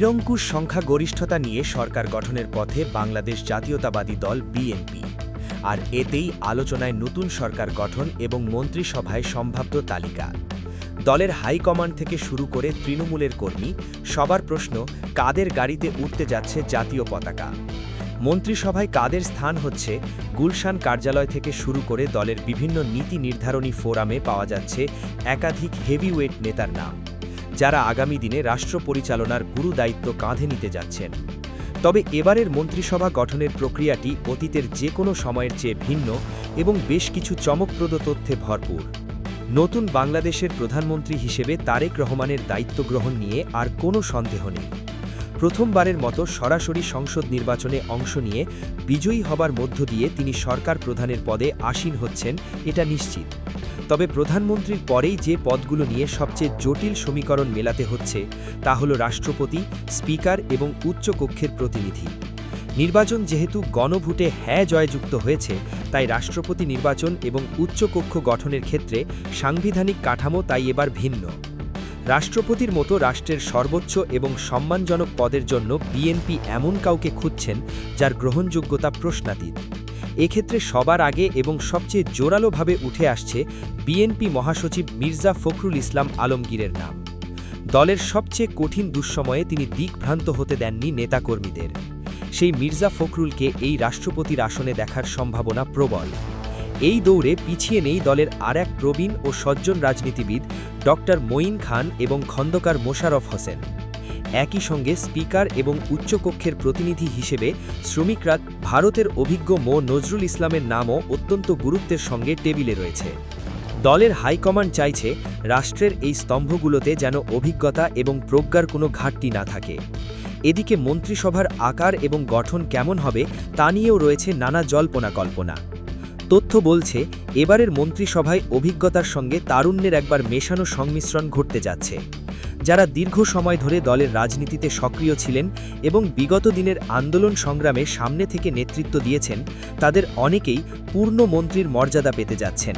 নিরঙ্কুশ সংখ্যাগরিষ্ঠতা নিয়ে সরকার গঠনের পথে বাংলাদেশ জাতীয়তাবাদী দল বিএনপি, আর এতেই আলোচনায় নতুন সরকার গঠন এবং মন্ত্রিসভায় সম্ভাব্য তালিকা। দলের হাইকমান্ড থেকে শুরু করে তৃণমূলের কর্মী সবার প্রশ্ন, কাদের গাড়িতে উঠতে যাচ্ছে জাতীয় পতাকা? মন্ত্রিসভায় কাদের স্থান হচ্ছে? গুলশান কার্যালয় থেকে শুরু করে দলের বিভিন্ন নীতি নির্ধারণী ফোরামে পাওয়া যাচ্ছে একাধিক হেভিওয়েট নেতার নাম, যারা আগামী দিনে রাষ্ট্র পরিচালনার গুরু দায়িত্ব কাঁধে নিতে যাচ্ছেন। তবে এবারের মন্ত্রিসভা গঠনের প্রক্রিয়াটি অতীতের যে কোনো সময়ের চেয়ে ভিন্ন এবং বেশ কিছু চমকপ্রদ তথ্যে ভরপুর। নতুন বাংলাদেশের প্রধানমন্ত্রী হিসেবে তারেক রহমানের দায়িত্ব গ্রহণ নিয়ে আর কোনো সন্দেহ নেই। প্রথমবারের মতো সরাসরি সংসদ নির্বাচনে অংশ নিয়ে বিজয়ী হবার মধ্য দিয়ে তিনি সরকার প্রধানের পদে আসীন হচ্ছেন, এটা নিশ্চিত। তবে প্রধানমন্ত্রীর পরেই যে পদগুলো নিয়ে সবচেয়ে জটিল সমীকরণ মেলাতে হচ্ছে তা হল রাষ্ট্রপতি, স্পিকার এবং উচ্চকক্ষের প্রতিনিধি। নির্বাচন যেহেতু গণভোটে হ্যাঁ জয়যুক্ত হয়েছে, তাই রাষ্ট্রপতি নির্বাচন এবং উচ্চকক্ষ গঠনের ক্ষেত্রে সাংবিধানিক কাঠামো তাই এবার ভিন্ন। রাষ্ট্রপতির মতো রাষ্ট্রের সর্বোচ্চ এবং সম্মানজনক পদের জন্য বিএনপি এমন কাউকে খুঁজছেন যার গ্রহণযোগ্যতা প্রশ্নাতীত। এক্ষেত্রে সবার আগে এবং সবচেয়ে জোরালোভাবে উঠে আসছে বিএনপি মহাসচিব মির্জা ফখরুল ইসলাম আলমগীরের নাম। দলের সবচেয়ে কঠিন দুঃসময়ে তিনি দিকভ্রান্ত হতে দেননি নেতাকর্মীদের। সেই মির্জা ফখরুলকে এই রাষ্ট্রপতির আসনে দেখার সম্ভাবনা প্রবল। এই দৌড়ে পিছিয়ে নেই দলের আর এক প্রবীণ ও সজ্জন রাজনীতিবিদ ডক্টর মঈন খান এবং খন্দকার মোশাররফ হোসেন। একই সঙ্গে স্পিকার এবং উচ্চকক্ষের প্রতিনিধি হিসেবে শ্রমিকরা ভারতের অভিজ্ঞ মো নজরুল ইসলামের নামও অত্যন্ত গুরুত্বের সঙ্গে টেবিলে রয়েছে। দলের হাইকমান্ড চাইছে রাষ্ট্রের এই স্তম্ভগুলোতে যেন অভিজ্ঞতা এবং প্রজ্ঞার কোনো ঘাটতি না থাকে। এদিকে মন্ত্রিসভার আকার এবং গঠন কেমন হবে তা নিয়েও রয়েছে নানা জল্পনা কল্পনা। তথ্য বলছে এবারের মন্ত্রিসভায় অভিজ্ঞতার সঙ্গে তারুণ্যের একবার মেশানো সংমিশ্রণ ঘটতে যাচ্ছে। যারা দীর্ঘ সময় ধরে দলের রাজনীতিতে সক্রিয় ছিলেন এবং বিগত দিনের আন্দোলন সংগ্রামে সামনে থেকে নেতৃত্ব দিয়েছেন, তাদের অনেকেই পূর্ণ মন্ত্রীর মর্যাদা পেতে যাচ্ছেন।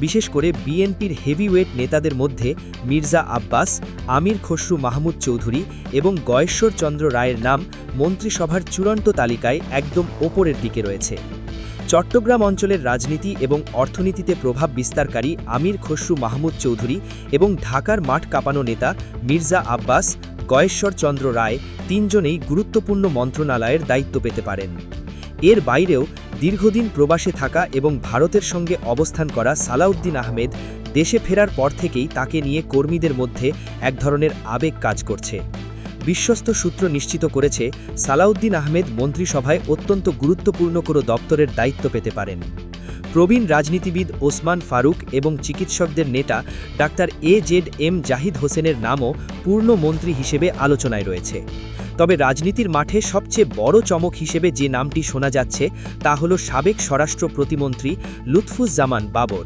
বিশেষ করে বিএনপির হেভিওয়েট নেতাদের মধ্যে মির্জা আব্বাস, আমির খসরু মাহমুদ চৌধুরী এবং গয়েশ্বর চন্দ্র রায়ের নাম মন্ত্রিসভার চূড়ান্ত তালিকায় একদম ওপরের দিকে রয়েছে। চট্টগ্রাম অঞ্চলের রাজনীতি এবং অর্থনীতিতে প্রভাব বিস্তারকারী আমির খসরু মাহমুদ চৌধুরী এবং ঢাকার মাঠ কাঁপানো নেতা মির্জা আব্বাস, গয়েশ্বর চন্দ্র রায় তিনজনেই গুরুত্বপূর্ণ মন্ত্রণালয়ের দায়িত্ব পেতে পারেন। এর বাইরেও দীর্ঘদিন প্রবাসে থাকা এবং ভারতের সঙ্গে অবস্থান করা সালাউদ্দিন আহমেদ দেশে ফেরার পর থেকেই তাকে নিয়ে কর্মীদের মধ্যে এক ধরনের আবেগ কাজ করছে। বিশ্বস্ত সূত্র নিশ্চিত করেছে সালাউদ্দিন আহমেদ মন্ত্রিসভায় অত্যন্ত গুরুত্বপূর্ণ কোনো দপ্তরের দায়িত্ব পেতে পারেন। প্রবীণ রাজনীতিবিদ ওসমান ফারুক এবং চিকিৎসকদের নেতা ডাক্তার এজেড জাহিদ হোসেনের নামও পূর্ণ মন্ত্রী হিসেবে আলোচনায় রয়েছে। তবে রাজনীতির মাঠে সবচেয়ে বড় চমক হিসেবে যে নামটি শোনা যাচ্ছে তা হল সাবেক স্বরাষ্ট্র প্রতিমন্ত্রী লুৎফুজ্জামান বাবর।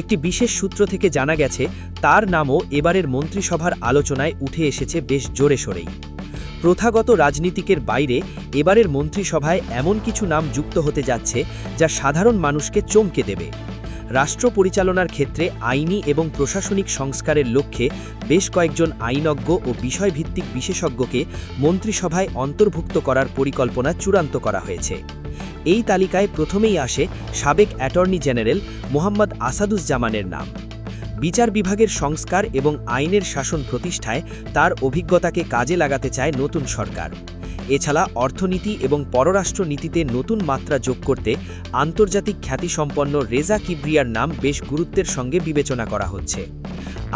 একটি বিশেষ সূত্র থেকে জানা গেছে তার নামও এবারের মন্ত্রিসভার আলোচনায় উঠে এসেছে বেশ জোরে সোরেই। প্রথাগত রাজনীতিকের বাইরে এবারের মন্ত্রিসভায় এমন কিছু নাম যুক্ত হতে যাচ্ছে যা সাধারণ মানুষকে চমকে দেবে। রাষ্ট্র পরিচালনার ক্ষেত্রে আইনি এবং প্রশাসনিক সংস্কারের লক্ষ্যে বেশ কয়েকজন আইনজ্ঞ ও বিষয়ভিত্তিক বিশেষজ্ঞকে মন্ত্রিসভায় অন্তর্ভুক্ত করার পরিকল্পনা চূড়ান্ত করা হয়েছে। এই তালিকায় প্রথমেই আসে সাবেক অ্যাটর্নি জেনারেল মোহাম্মদ আসাদুজ্জামানের নাম। বিচার বিভাগের সংস্কার এবং আইনের শাসন প্রতিষ্ঠায় তার অভিজ্ঞতাকে কাজে লাগাতে চায় নতুন সরকার। এছাড়া অর্থনীতি এবং পররাষ্ট্র নীতিতে নতুন মাত্রা যোগ করতে আন্তর্জাতিক খ্যাতিসম্পন্ন রেজা কিবরিয়ার নাম বেশ গুরুত্বের সঙ্গে বিবেচনা করা হচ্ছে।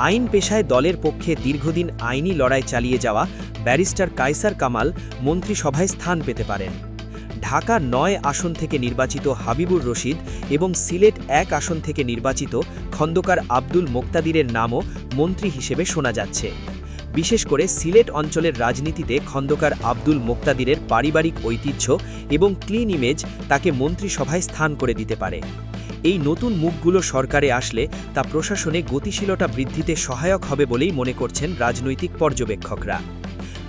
আইন পেশায় দলের পক্ষে দীর্ঘদিন আইনি লড়াই চালিয়ে যাওয়া ব্যারিস্টার কায়সার কামাল মন্ত্রিসভায় স্থান পেতে পারেন। ঢাকা ৯ আসন থেকে নির্বাচিত হাবিবুর রশিদ এবং সিলেট ১ আসন থেকে নির্বাচিত খন্দকার আব্দুল মোক্তাদিরের নামও মন্ত্রী হিসেবে শোনা যাচ্ছে। বিশেষ করে সিলেট অঞ্চলের রাজনীতিতে খন্দকার আব্দুল মোক্তাদিরের পারিবারিক ঐতিহ্য এবং ক্লিন ইমেজ তাকে মন্ত্রিসভায় স্থান করে দিতে পারে। এই নতুন মুখগুলো সরকারে আসলে তা প্রশাসনে গতিশীলতা বৃদ্ধিতে সহায়ক হবে বলেই মনে করছেন রাজনৈতিক পর্যবেক্ষকরা।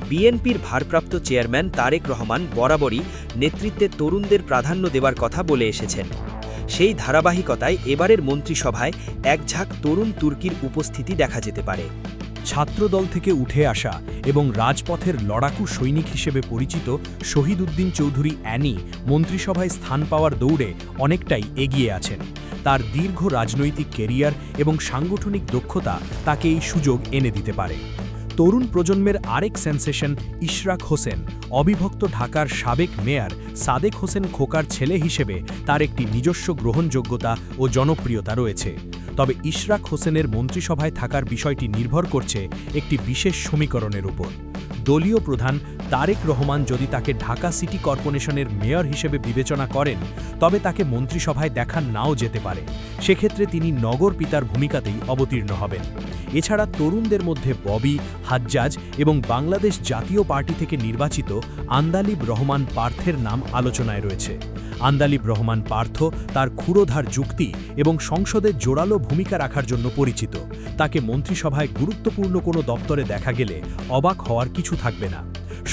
বিএনপির ভারপ্রাপ্ত চেয়ারম্যান তারেক রহমান বরাবরই নেতৃত্বে তরুণদের প্রাধান্য দেওয়ার কথা বলে এসেছেন। সেই ধারাবাহিকতায় এবারের মন্ত্রিসভায় এক ঝাঁক তরুণ তুর্কির উপস্থিতি দেখা যেতে পারে। ছাত্রদল থেকে উঠে আসা এবং রাজপথের লড়াকু সৈনিক হিসেবে পরিচিত শহীদ উদ্দিন চৌধুরী অ্যানি মন্ত্রিসভায় স্থান পাওয়ার দৌড়ে অনেকটাই এগিয়ে আছেন। তার দীর্ঘ রাজনৈতিক কেরিয়ার এবং সাংগঠনিক দক্ষতা তাকে এই সুযোগ এনে দিতে পারে। তরুণ প্রজন্মের আরেক সেন্সেশন ইশরাক হোসেন। অবিভক্ত ঢাকার সাবেক মেয়র সাদেক হোসেন খোকার ছেলে হিসেবে তার একটি নিজস্ব গ্রহণযোগ্যতা ও জনপ্রিয়তা রয়েছে। তবে ইশরাক হোসেনের মন্ত্রিসভায় থাকার বিষয়টি নির্ভর করছে একটি বিশেষ সমীকরণের উপর। দলীয় প্রধান তারেক রহমান যদি তাকে ঢাকা সিটি কর্পোরেশনের মেয়র হিসেবে বিবেচনা করেন, তবে তাকে মন্ত্রিসভায় দেখা নাও যেতে পারে। সেক্ষেত্রে তিনি নগর পিতার ভূমিকাতেই অবতীর্ণ হবেন। এছাড়া তরুণদের মধ্যে ববি, হাজ্জাজ এবং বাংলাদেশ জাতীয় পার্টি থেকে নির্বাচিত আন্দালিব রহমান পার্থের নাম আলোচনায় রয়েছে। আন্দালিব রহমান পার্থ তার ক্ষুরোধার যুক্তি এবং সংসদে জোরালো ভূমিকা রাখার জন্য পরিচিত। তাকে মন্ত্রিসভায় গুরুত্বপূর্ণ কোনো দপ্তরে দেখা গেলে অবাক হওয়ার কিছু থাকবে না।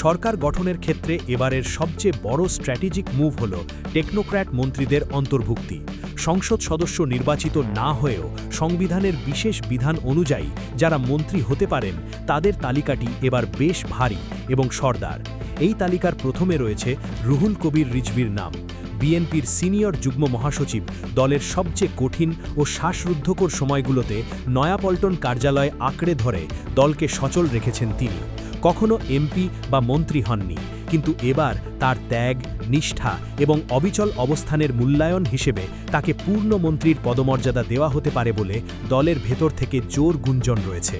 সরকার গঠনের ক্ষেত্রে এবারের সবচেয়ে বড় স্ট্র্যাটেজিক মুভ হল টেকনোক্র্যাট মন্ত্রীদের অন্তর্ভুক্তি। সংসদ সদস্য নির্বাচিত না হয়েও সংবিধানের বিশেষ বিধান অনুযায়ী যারা মন্ত্রী হতে পারেন তাদের তালিকাটি এবার বেশ ভারী এবং সরদার। এই তালিকার প্রথমে রয়েছে রুহুল কবির রিজভির নাম। বিএনপির সিনিয়র যুগ্ম মহাসচিব, দলের সবচেয়ে কঠিন ও শ্বাসরুদ্ধকর সময়গুলোতে নয়াপল্টন কার্যালয় আঁকড়ে ধরে দলকে সচল রেখেছেন তিনি। কখনো এমপি বা মন্ত্রী হননি, কিন্তু এবার তার ত্যাগ, নিষ্ঠা এবং অবিচল অবস্থানের মূল্যায়ন হিসেবে তাকে পূর্ণ মন্ত্রীর পদমর্যাদা দেওয়া হতে পারে বলে দলের ভেতর থেকে জোর গুঞ্জন রয়েছে।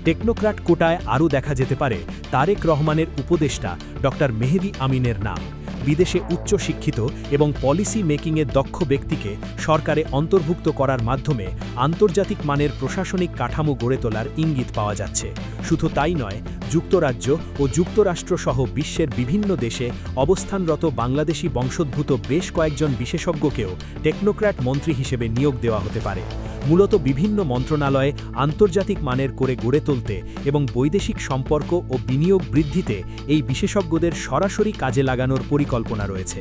টেকনোক্র্যাট কোটায় আরও দেখা যেতে পারে তারেক রহমানের উপদেষ্টা ডক্টর মেহেদী আমিনের নাম। বিদেশে উচ্চশিক্ষিত এবং পলিসি মেকিংয়ে দক্ষ ব্যক্তিকে সরকারে অন্তর্ভুক্ত করার মাধ্যমে আন্তর্জাতিক মানের প্রশাসনিক কাঠামো গড়ে তোলার ইঙ্গিত পাওয়া যাচ্ছে। শুধু তাই নয়, যুক্তরাজ্য ও যুক্তরাষ্ট্রসহ বিশ্বের বিভিন্ন দেশে অবস্থানরত বাংলাদেশি বংশোদ্ভূত বেশ কয়েকজন বিশেষজ্ঞকেও টেকনোক্র্যাট মন্ত্রী হিসেবে নিয়োগ দেওয়া হতে পারে। মূলত বিভিন্ন মন্ত্রণালয়ে আন্তর্জাতিক মানের করে গড়ে তুলতে এবং বৈদেশিক সম্পর্ক ও বিনিয়োগ বৃদ্ধিতে এই বিশেষজ্ঞদের সরাসরি কাজে লাগানোর পরিকল্পনা রয়েছে।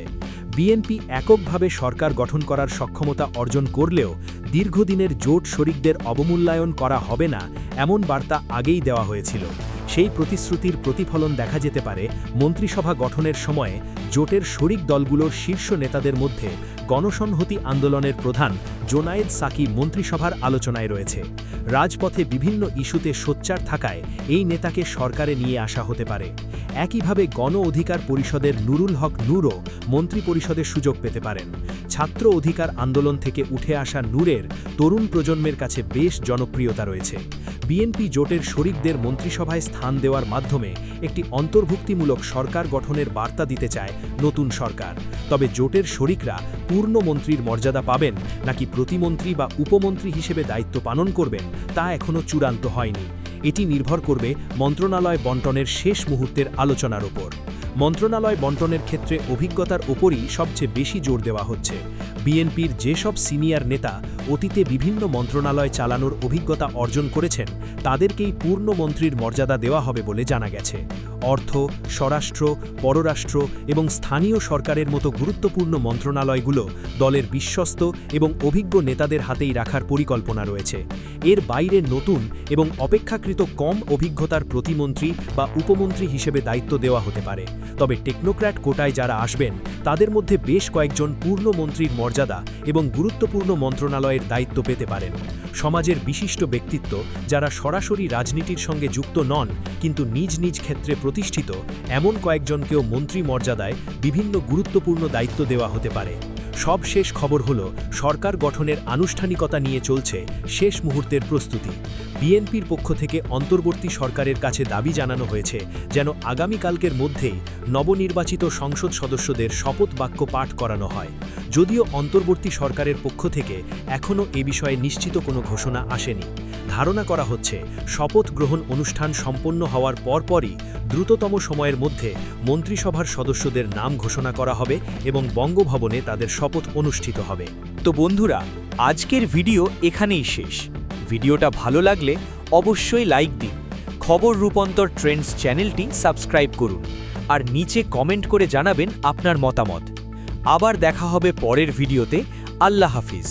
বিএনপি এককভাবে সরকার গঠন করার সক্ষমতা অর্জন করলেও দীর্ঘদিনের জোট শরিকদের অবমূল্যায়ন করা হবে না, এমন বার্তা আগেই দেওয়া হয়েছিল। সেই প্রতিশ্রুতির প্রতিফলন দেখা যেতে পারে মন্ত্রিসভা গঠনের সময়ে জোটের শরিক দলগুলোর শীর্ষ নেতাদের মধ্যে গণসংহতি আন্দোলনের প্রধান জোনায়েদ সাকি মন্ত্রিসভার আলোচনায় রয়েছে। রাজপথে বিভিন্ন ইস্যুতে সোচ্চার থাকায় এই নেতাকে সরকারে নিয়ে আসা হতে পারে। একইভাবে গণ অধিকার পরিষদের নুরুল হক নূরও মন্ত্রিপরিষদের সুযোগ পেতে পারেন। ছাত্র অধিকার আন্দোলন থেকে উঠে আসা নূরের তরুণ প্রজন্মের কাছে বেশ জনপ্রিয়তা রয়েছে। বিএনপি জোটের শরিকদের মন্ত্রিসভায় স্থান দেওয়ার মাধ্যমে একটি অন্তর্ভুক্তিমূলক সরকার গঠনের বার্তা দিতে চায় নতুন সরকার। তবে জোটের শরিকরা পূর্ণ মন্ত্রীর মর্যাদা পাবেন নাকি প্রতিমন্ত্রী বা উপমন্ত্রী হিসেবে দায়িত্ব পালন করবেন তা এখনও চূড়ান্ত হয়নি। এটি নির্ভর করবে মন্ত্রণালয় বণ্টনের শেষ মুহূর্তের আলোচনার ওপর। মন্ত্রণালয় বণ্টনের ক্ষেত্রে অভিজ্ঞতার ওপরই সবচেয়ে বেশি জোর দেওয়া হচ্ছে। বিএনপির যেসব সিনিয়র নেতা অতীতে বিভিন্ন মন্ত্রণালয় চালানোর অভিজ্ঞতা অর্জন করেছেন তাদেরকেই পূর্ণ মন্ত্রীর মর্যাদা দেওয়া হবে বলে জানা গেছে। অর্থ, স্বরাষ্ট্র, পররাষ্ট্র এবং স্থানীয় সরকারের মতো গুরুত্বপূর্ণ মন্ত্রণালয়গুলো দলের বিশ্বস্ত এবং অভিজ্ঞ নেতাদের হাতেই রাখার পরিকল্পনা রয়েছে। এর বাইরে নতুন এবং অপেক্ষাকৃত কম অভিজ্ঞতার প্রতিমন্ত্রী বা উপমন্ত্রী হিসেবে দায়িত্ব দেওয়া হতে পারে। তবে টেকনোক্র্যাট কোটায় যারা আসবেন তাদের মধ্যে বেশ কয়েকজন পূর্ণ মন্ত্রীর মর্যাদা এবং গুরুত্বপূর্ণ মন্ত্রণালয়ের দায়িত্ব পেতে পারেন। সমাজের বিশিষ্ট ব্যক্তিত্ব যারা সরাসরি রাজনীতির সঙ্গে যুক্ত নন কিন্তু নিজ নিজ ক্ষেত্রে প্রতিষ্ঠিত, এমন কয়েকজনকেও মন্ত্রী মর্যাদায় বিভিন্ন গুরুত্বপূর্ণ দায়িত্ব দেওয়া হতে পারে। সবশেষ খবর হলো সরকার গঠনের আনুষ্ঠানিকতা নিয়ে চলছে শেষ মুহূর্তের প্রস্তুতি। বিএনপির পক্ষ থেকে অন্তর্বর্তী সরকারের কাছে দাবি জানানো হয়েছে যেন আগামীকালকের মধ্যেই নবনির্বাচিত সংসদ সদস্যদের শপথ বাক্য পাঠ করানো হয়। যদিও অন্তর্বর্তী সরকারের পক্ষ থেকে এখনও এ বিষয়ে নিশ্চিত কোনো ঘোষণা আসেনি। ধারণা করা হচ্ছে শপথ গ্রহণ অনুষ্ঠান সম্পন্ন হওয়ার পরপরই দ্রুততম সময়ের মধ্যে মন্ত্রিসভার সদস্যদের নাম ঘোষণা করা হবে এবং বঙ্গভবনে তাদের শপথ অনুষ্ঠিত হবে। তো বন্ধুরা, আজকের ভিডিও এখানেই শেষ। ভিডিওটা ভালো লাগলে অবশ্যই লাইক দিন, খবর রূপান্তর ট্রেন্ডস চ্যানেলটি সাবস্ক্রাইব করুন আর নিচে কমেন্ট করে জানাবেন আপনার মতামত। আবার দেখা হবে পরের ভিডিওতে। আল্লাহ হাফিজ।